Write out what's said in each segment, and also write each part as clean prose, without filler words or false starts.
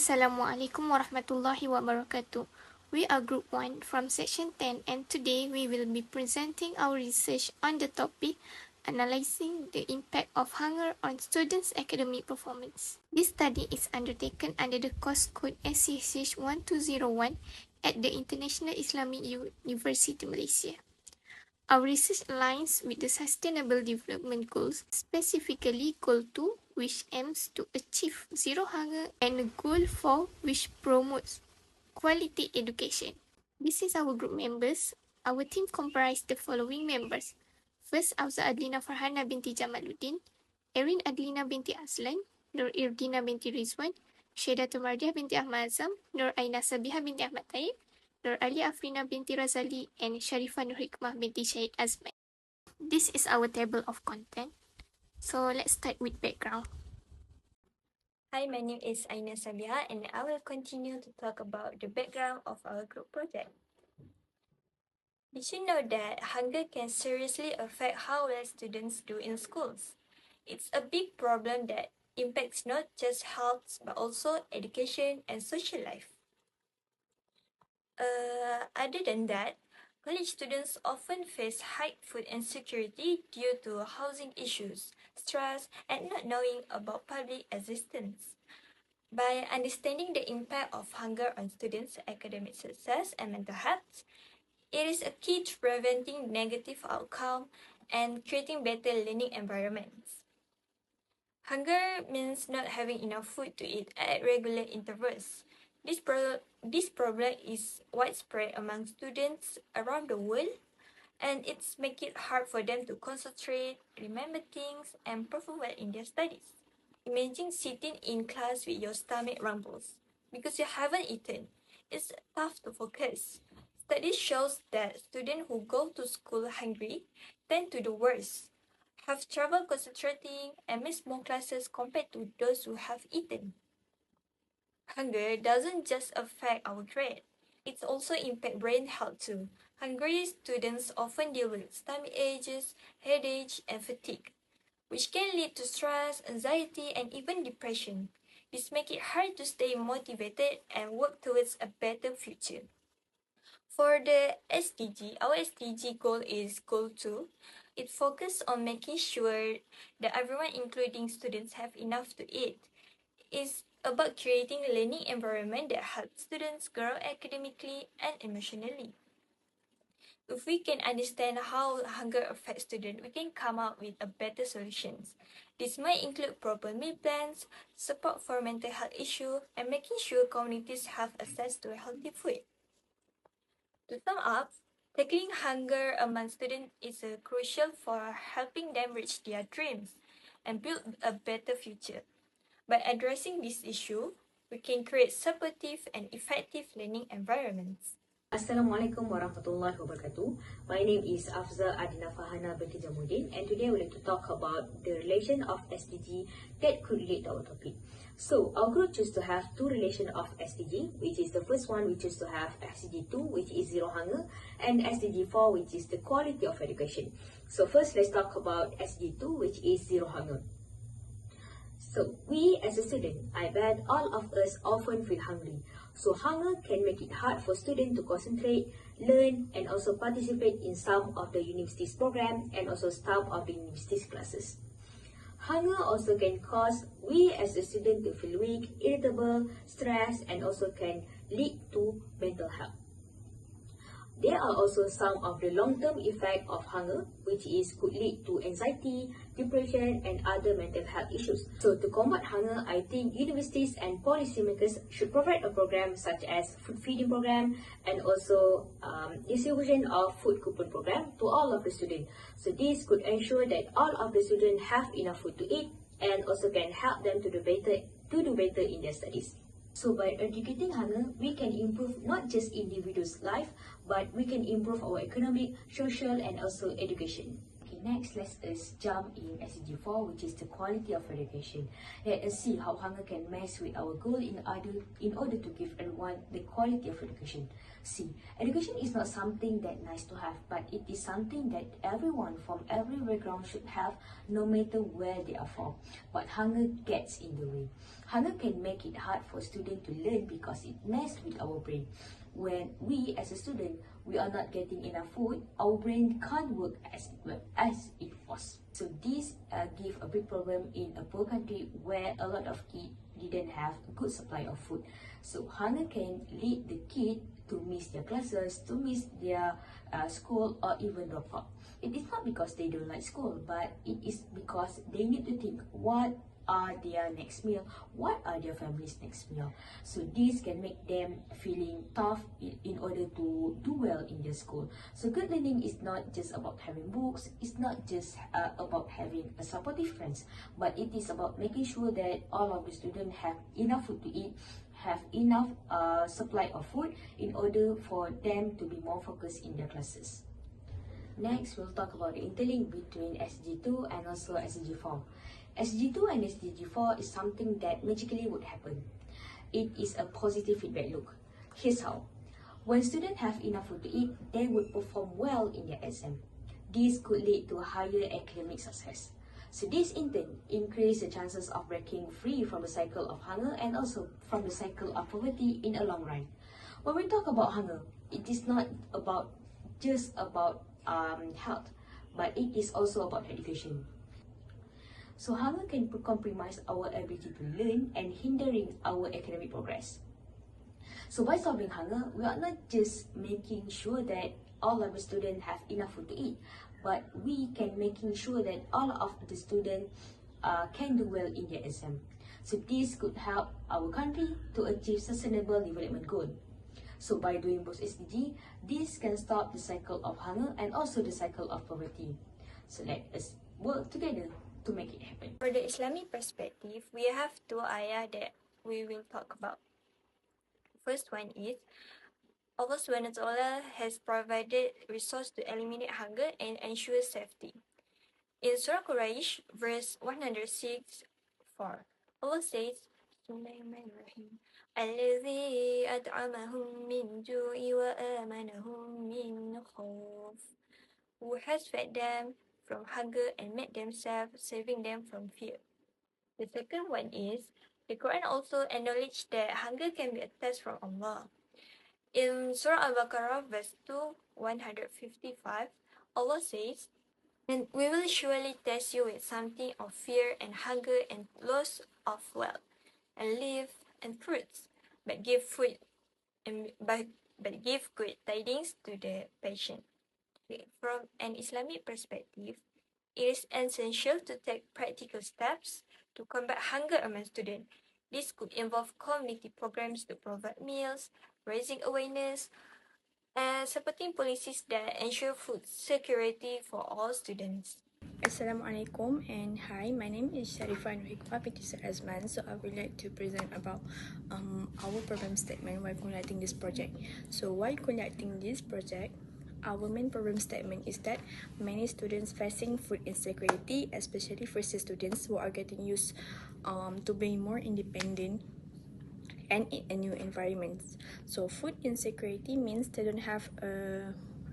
Assalamualaikum warahmatullahi wabarakatuh. We are Group 1 from Section 10 and today we will be presenting our research on the topic analyzing the impact of hunger on students' academic performance. This study is undertaken under the course code SCH 1201 at the International Islamic University Malaysia. Our research aligns with the Sustainable Development Goals, specifically Goal 2, which aims to achieve zero hunger, and Goal 4, which promotes quality education. This is our group members. Our team comprised the following members. First, Auza Adlina Farhana binti Jamaluddin, Erin Adlina binti Aslan, Nur Irdina binti Rizwan, Syeda Tumardiah binti Ahmad Azam, Nur Aina Sabiha binti Ahmad Taib, Nur Ali Afrina binti Razali, and Sharifah Nur Hikmah binti Syed Azman. This is our table of content. So let's start with background. Hi, my name is Aina Sabiha and I will continue to talk about the background of our group project. Did you know that hunger can seriously affect how well students do in schools? It's a big problem that impacts not just health but also education and social life. Other than that, college students often face high food insecurity due to housing issues, stress, and not knowing about public assistance. By understanding the impact of hunger on students' academic success and mental health, it is a key to preventing negative outcome and creating better learning environments. Hunger means not having enough food to eat at regular intervals. This problem is widespread among students around the world, and it's make it hard for them to concentrate, remember things, and perform well in their studies. Imagine sitting in class with your stomach rumbles because you haven't eaten. It's tough to focus. Studies shows that students who go to school hungry tend to do worse, have trouble concentrating, and miss more classes compared to those who have eaten. Hunger doesn't just affect our grade, it also impacts brain health too. Hungry students often deal with stomach aches, headache, and fatigue, which can lead to stress, anxiety, and even depression. This makes it hard to stay motivated and work towards a better future. For the SDG, our SDG goal is Goal 2. It focuses on making sure that everyone, including students, have enough to eat. It's about creating a learning environment that helps students grow academically and emotionally. If we can understand how hunger affects students, we can come up with a better solutions. This might include proper meal plans, support for mental health issues, and making sure communities have access to healthy food. To sum up, tackling hunger among students is crucial for helping them reach their dreams and build a better future. By addressing this issue, we can create supportive and effective learning environments. Assalamualaikum warahmatullahi wabarakatuh. My name is Afza Adina Fahana binti Jamuddin, and today I would like to talk about the relation of SDG that could relate to our topic. So our group chose to have two relations of SDG, which is the first one we choose to have SDG 2, which is zero hunger, and SDG 4, which is the quality of education. So first let's talk about SDG 2, which is zero hunger. So we as a student, I bet all of us often feel hungry. So hunger can make it hard for students to concentrate, learn, and also participate in some of the university's program and also some of the university's classes. Hunger also can cause we as a student to feel weak, irritable, stressed, and also can lead to mental health. There are also some of the long-term effects of hunger, which could lead to anxiety, depression, and other mental health issues. So to combat hunger, I think universities and policymakers should provide a program such as food feeding program and also distribution of food coupon program to all of the students. So this could ensure that all of the students have enough food to eat and also can help them to do better in their studies. So by eradicating hunger, we can improve not just individuals' life, but we can improve our economic, social, and also education. Okay. next let us jump in SDG 4, which is the quality of education. Let us see how hunger can mess with our goal in order to give everyone the quality of education. See, education is not something that nice to have, but it is something that everyone from every background should have, no matter where they are from. But hunger gets in the way. Hunger can make it hard for students to learn because it messes with our brain. When we as a student, we are not getting enough food, our brain can't work as well as it was. So this give a big problem in a poor country where a lot of kids didn't have a good supply of food. So hunger can lead the kid to miss their classes, to miss their school, or even drop out. It is not because they don't like school, but it is because they need to think what are their next meal, what are their family's next meal. So this can make them feeling tough in order to do well in their school. So good learning is not just about having books, it's not just about having a supportive friends, but it is about making sure that all of the students have enough food to eat, have enough supply of food in order for them to be more focused in their classes. Next, we'll talk about the interlink between SDG 2 and also SDG 4. SDG 2 and SDG 4 is something that magically would happen. It is a positive feedback loop. Here's how. When students have enough food to eat, they would perform well in their exam. This could lead to higher academic success. So this in turn increase the chances of breaking free from the cycle of hunger and also from the cycle of poverty in a long run. When we talk about hunger, it is not just about health, but it is also about education. So hunger can compromise our ability to learn and hindering our academic progress. So by solving hunger, we are not just making sure that all of the students have enough food to eat, but we can making sure that all of the students can do well in their exam. So this could help our country to achieve sustainable development goal. So by doing both SDG, this can stop the cycle of hunger and also the cycle of poverty. So let us work together to make it happen. For the Islamic perspective, we have two ayah that we will talk about. First one is Allah SWT has provided resource to eliminate hunger and ensure safety. In Surah Quraysh, verse 106, 4, Allah says, Bismillahirrahmanirrahim. الذي أطعمهم من جوع وآمنهم من خوف. Who has fed them from hunger and made themselves, saving them from fear. The second one is, the Quran also acknowledged that hunger can be a test from Allah. In Surah Al-Baqarah, verse 2, 155, Allah says, and we will surely test you with something of fear and hunger and loss of wealth, and leave and fruits, but give good tidings to the patient. From an Islamic perspective, it is essential to take practical steps to combat hunger among students. This could involve community programs to provide meals, raising awareness, and supporting policies that ensure food security for all students. Assalamualaikum and hi, my name is Sharifah Hikmah binti Azman. So I would like to present about our problem statement while conducting this project. So while conducting this project, our main problem statement is that many students facing food insecurity, especially first year students who are getting used to being more independent and in a new environment. So food insecurity means they don't have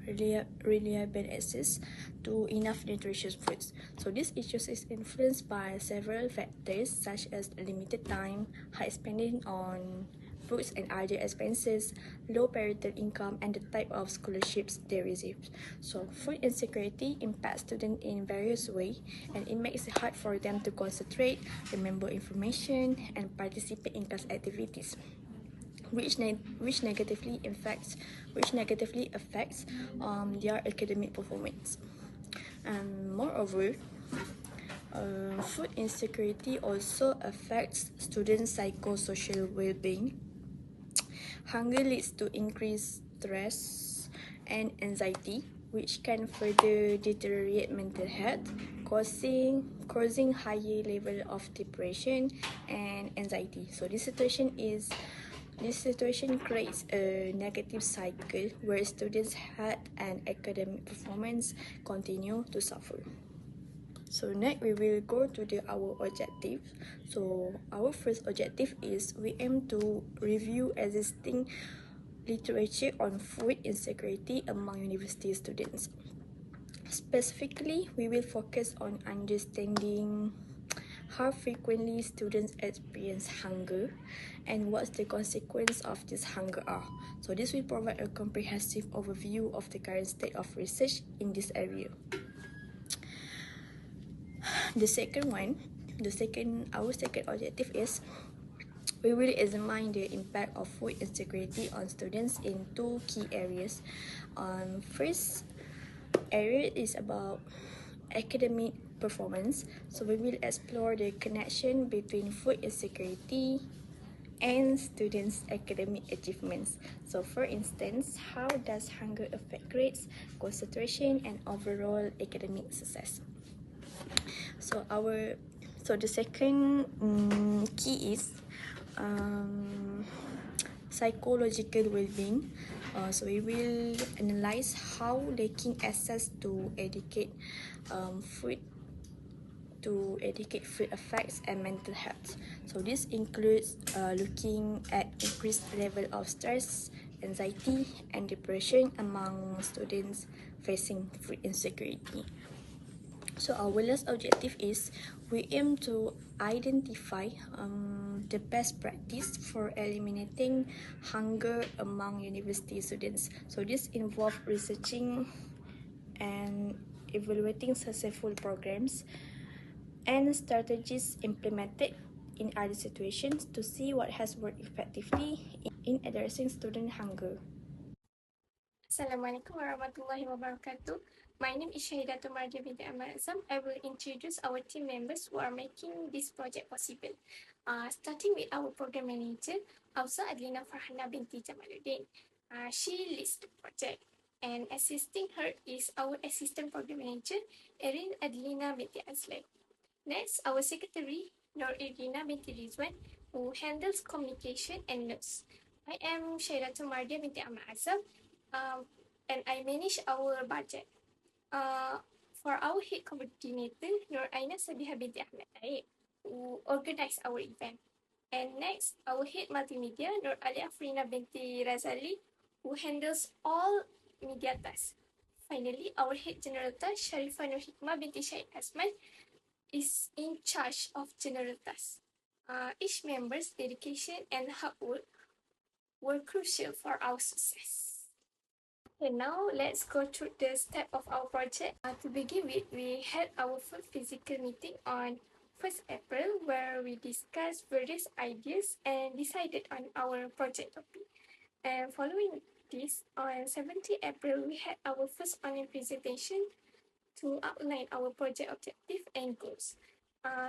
reliable access to enough nutritious foods. So this issue is influenced by several factors such as limited time, high spending on foods and other expenses, low parental income, and the type of scholarships they receive. So food insecurity impacts students in various ways, and it makes it hard for them to concentrate, remember information, and participate in class activities, which negatively affects their academic performance. Moreover, food insecurity also affects students' psychosocial well-being. Hunger leads to increased stress and anxiety, which can further deteriorate mental health, causing higher level of depression and anxiety. So this situation is This situation creates a negative cycle where students' health and academic performance continue to suffer. So next we will go to our objective. So our first objective is we aim to review existing literature on food insecurity among university students. Specifically, we will focus on understanding how frequently students experience hunger and what's the consequence of this hunger are. So this will provide a comprehensive overview of the current state of research in this area. Our second objective is we will examine the impact of food insecurity on students in two key areas. First area is about academic performance. So we will explore the connection between food insecurity and students' academic achievements. So for instance, how does hunger affect grades, concentration, and overall academic success? So the second key is psychological well-being. So we will analyze how lacking access to food affects and mental health. So this includes looking at increased level of stress, anxiety, and depression among students facing food insecurity. So our last objective is we aim to identify the best practice for eliminating hunger among university students. So this involves researching and evaluating successful programs and strategies implemented in other situations to see what has worked effectively in addressing student hunger. Assalamualaikum warahmatullahi wabarakatuh. My name is Shahidatul Mardia binti Ahmad Azam. I will introduce our team members who are making this project possible. Starting with our program manager, Hafsa Adlina Farhana binti Jamaluddin. She leads the project, and assisting her is our assistant program manager, Erin Adlina binti Azlai. Next, our secretary, Nur Irina binti Rizwan, who handles communication and notes. I am Shahidatul Mardia binti Ahmad Azam. And I manage our budget. For our head coordinator, Nur Aina Sabiha binti Ahmad Taib, who organize our event. And next, our head multimedia, Nur Ali Afrina binti Razali, who handles all media tasks. Finally, our head general task, Sharifah Nur Hikmah binti Syed Asman, is in charge of general tasks. Each member's dedication and hard work were crucial for our success. Okay, now let's go through the step of our project. To begin with, we had our first physical meeting on 1st April where we discussed various ideas and decided on our project topic. And following this, on 17th April, we had our first online presentation to outline our project objective and goals.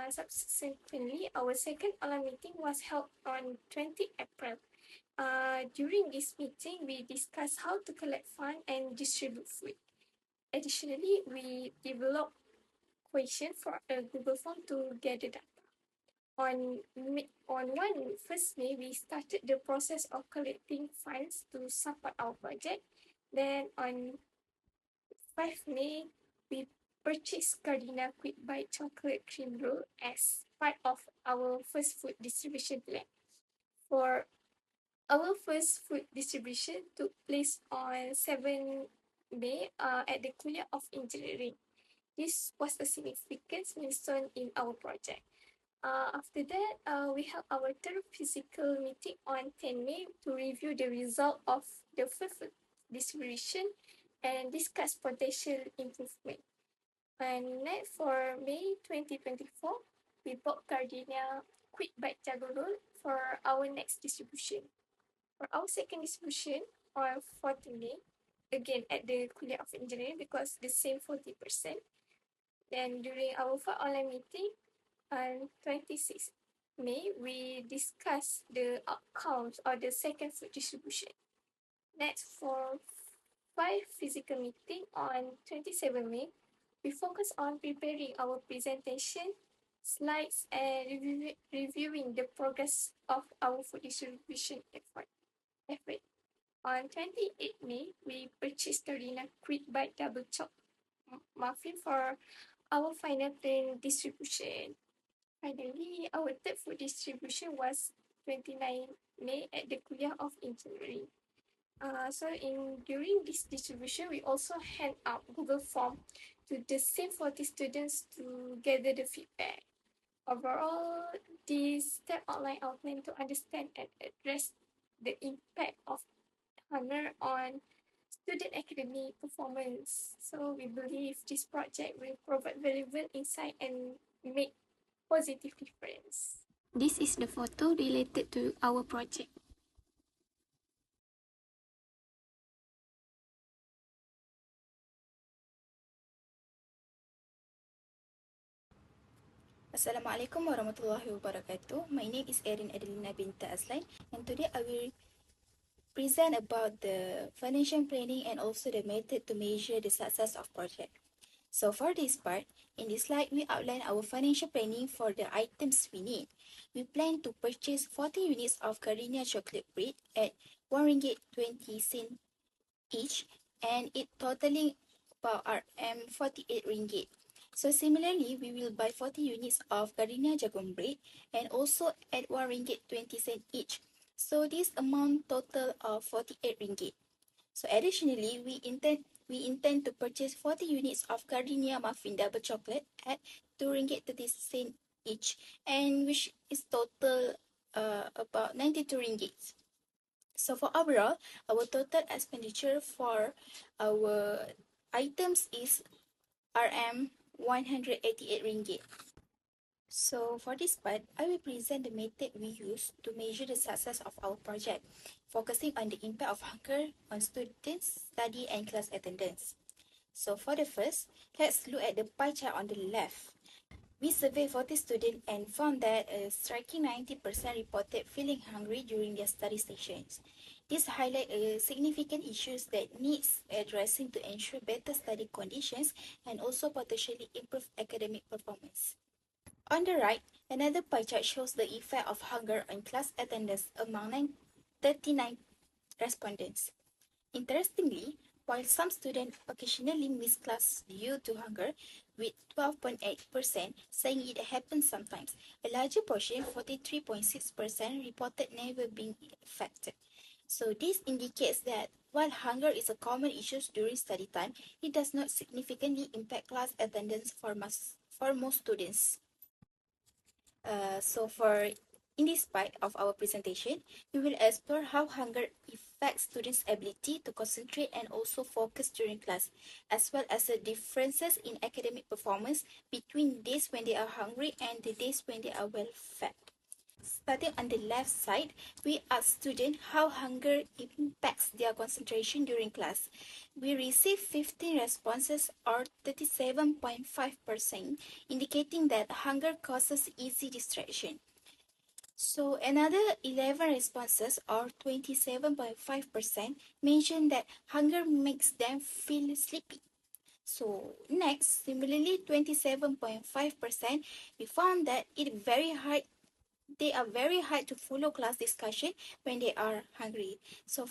Subsequently, our second online meeting was held on 20th April. During this meeting, we discussed how to collect funds and distribute food. Additionally, we developed questions for a Google form to gather data. On 1st May, we started the process of collecting funds to support our project. Then on 5th May, we purchased Gardenia Quick Bite Chocolate Cream Roll as part of our first food distribution plan. For our first food distribution took place on 7 May at the Kuliah of Engineering. This was a significant milestone in our project. After that, we held our third physical meeting on 10 May to review the result of the first food distribution and discuss potential improvement. And next, for May 2024, we bought Gardenia Quick Bite Jago Roll for our next distribution. For our second distribution on 14 May, again at the Kuliah of Engineering because the same 40%. Then during our first online meeting on 26 May, we discussed the outcomes of the second food distribution. Next, for 5 physical meeting on 27 May, we focus on preparing our presentation slides and reviewing the progress of our food distribution effort. On 28 May, we purchased Carina Quick Bite Double Chop muffin for our final plane distribution. Finally, our third food distribution was 29 May at the Kuliah of Engineering. During this distribution, we also hand out Google Form to the same 40 students to gather the feedback. Overall, this step outline our plan to understand and address the impact of hunger on student academic performance. So we believe this project will provide valuable insight and make positive difference. This is the photo related to our project. Assalamualaikum warahmatullahi wabarakatuh. My name is Erin Adelina binti Azlan, and today I will present about the financial planning and also the method to measure the success of project. So for this part, in this slide, we outline our financial planning for the items we need. We plan to purchase 40 units of Carina chocolate bread at RM1.20 each, and it totaling about RM48. So similarly, we will buy 40 units of Carina jagung bread and also at RM1.20 each. So this amount total of RM48. So additionally, we intend to purchase 40 units of Gardenia muffin double chocolate at RM2.30 each, and which is total about RM92. So for overall, our total expenditure for our items is RM188. So for this part, I will present the method we use to measure the success of our project, focusing on the impact of hunger on students' study and class attendance. So for the first, let's look at the pie chart on the left. We surveyed 40 students and found that a striking 90% reported feeling hungry during their study sessions. This highlights significant issues that needs addressing to ensure better study conditions and also potentially improve academic performance. On the right, another pie chart shows the effect of hunger on class attendance among 39 respondents. Interestingly, while some students occasionally miss class due to hunger, with 12.8% saying it happens sometimes, a larger portion, 43.6%, reported never being affected. So this indicates that while hunger is a common issue during study time, it does not significantly impact class attendance for most students. In this part of our presentation, we will explore how hunger affects students' ability to concentrate and also focus during class, as well as the differences in academic performance between days when they are hungry and the days when they are well fed. Starting on the left side, we ask students how hunger impacts their concentration during class. We received 15 responses or 37.5%, indicating that hunger causes easy distraction. So another 11 responses or 27.5% mentioned that hunger makes them feel sleepy. So next, similarly 27.5%, we found that they are very hard to follow class discussion when they are hungry. So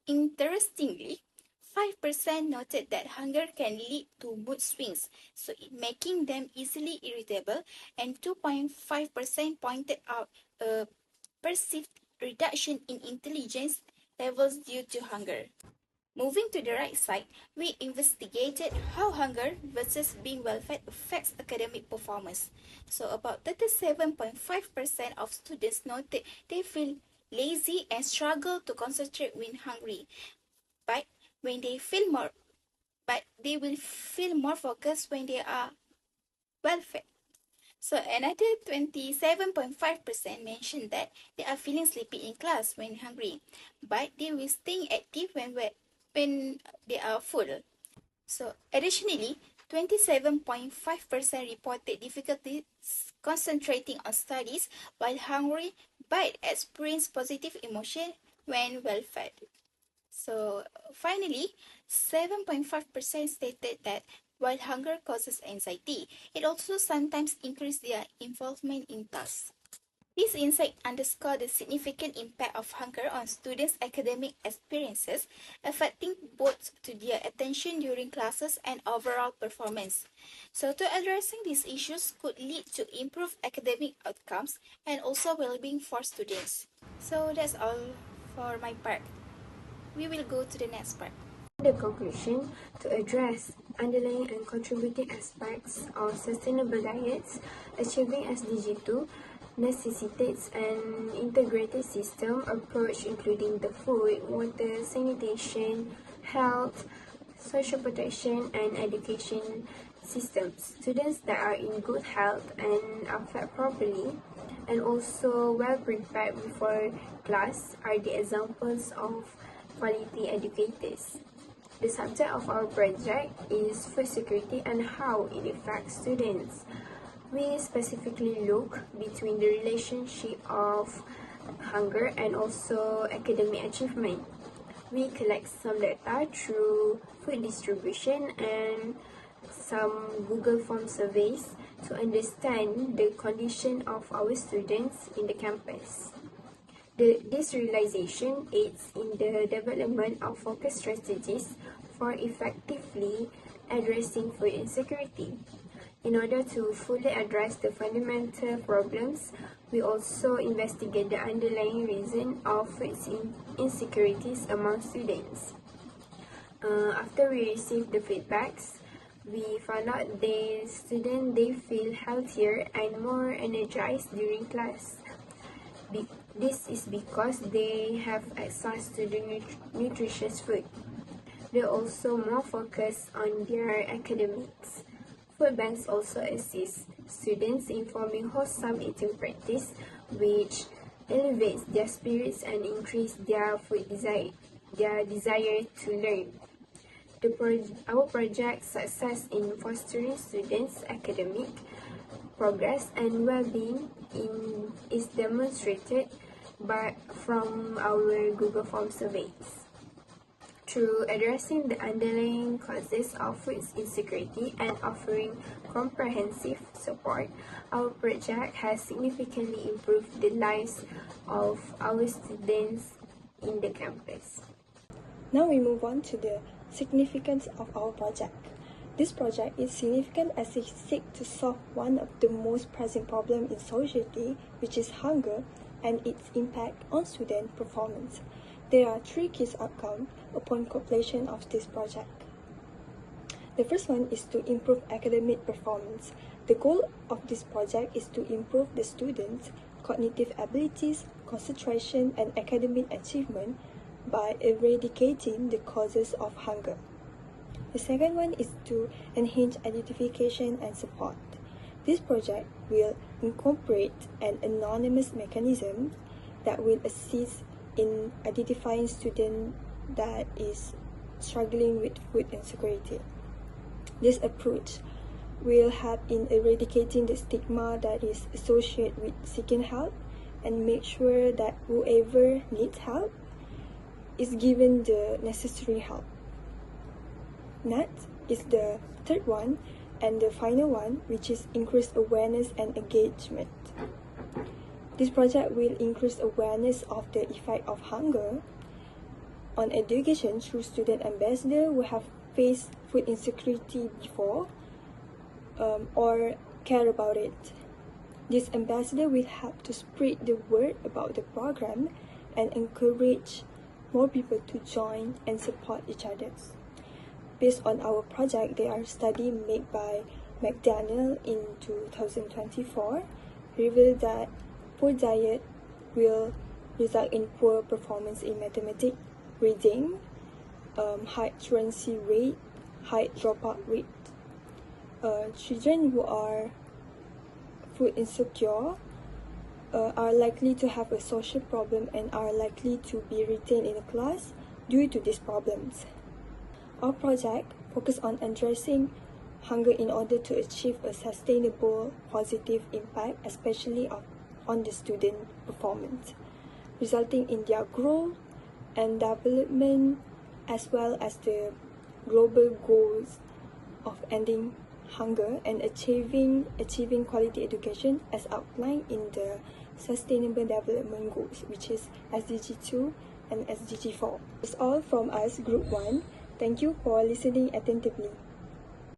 interestingly, 5% noted that hunger can lead to mood swings, so making them easily irritable, and 2.5% pointed out a perceived reduction in intelligence levels due to hunger. Moving to the right side, we investigated how hunger versus being well-fed affects academic performance. So about 37.5% of students noted they feel lazy and struggle to concentrate when hungry. But they will feel more focused when they are well-fed. So another 27.5% mentioned that they are feeling sleepy in class when hungry, but they will stay active when they are full. So additionally, 27.5% reported difficulties concentrating on studies while hungry, but experienced positive emotion when well fed. So finally, 7.5% stated that While hunger causes anxiety, it also sometimes increases their involvement in tasks. This insight underscores the significant impact of hunger on students' academic experiences, affecting both to their attention during classes and overall performance. So, to addressing these issues could lead to improved academic outcomes and also well-being for students. So, that's all for my part. We will go to the next part. The conclusion, to address underlying and contributing aspects of sustainable diets, achieving SDG 2 necessitates an integrated system approach including the food, water, sanitation, health, social protection, and education systems. Students that are in good health and are fed properly and also well prepared before class are the examples of quality educators. The subject of our project is food security and how it affects students. We specifically look between the relationship of hunger and also academic achievement. We collect some data through food distribution and some Google Form surveys to understand the condition of our students in the campus. This realization aids in the development of focused strategies for effectively addressing food insecurity. In order to fully address the fundamental problems, we also investigate the underlying reason of food insecurities among students. After we received the feedbacks, we found out the students they feel healthier and more energized during class. This is because they have access to the nutritious food. They're also more focused on their academics. Food banks also assist students in forming wholesome eating practice, which elevates their spirits and increase their desire to learn. Our project's success in fostering students' academic progress and well-being is demonstrated from our Google Form surveys. Through addressing the underlying causes of food insecurity and offering comprehensive support, our project has significantly improved the lives of our students in the campus. Now we move on to the significance of our project. This project is significant as it seeks to solve one of the most pressing problems in society, which is hunger and its impact on student performance. There are three key outcomes upon completion of this project. The first one is to improve academic performance. The goal of this project is to improve the students' cognitive abilities, concentration, and academic achievement by eradicating the causes of hunger. The second one is to enhance identification and support. This project will incorporate an anonymous mechanism that will assist in identifying students that is struggling with food insecurity. This approach will help in eradicating the stigma that is associated with seeking help and make sure that whoever needs help is given the necessary help. Next is the third one and the final one, which is increased awareness and engagement. This project will increase awareness of the effect of hunger on education through student ambassadors who have faced food insecurity before or care about it. This ambassador will help to spread the word about the program and encourage more people to join and support each other. Based on our project, there are studies made by McDaniel in 2024 revealed that poor diet will result in poor performance in mathematics, reading, high truancy rate, high dropout rate. Children who are food insecure are likely to have a social problem and are likely to be retained in a class due to these problems. Our project focuses on addressing hunger in order to achieve a sustainable positive impact, especially on the student performance, resulting in their growth and development as well as the global goals of ending hunger and achieving quality education as outlined in the Sustainable Development Goals, which is SDG 2 and SDG 4. It's all from us, Group 1. Thank you for listening attentively.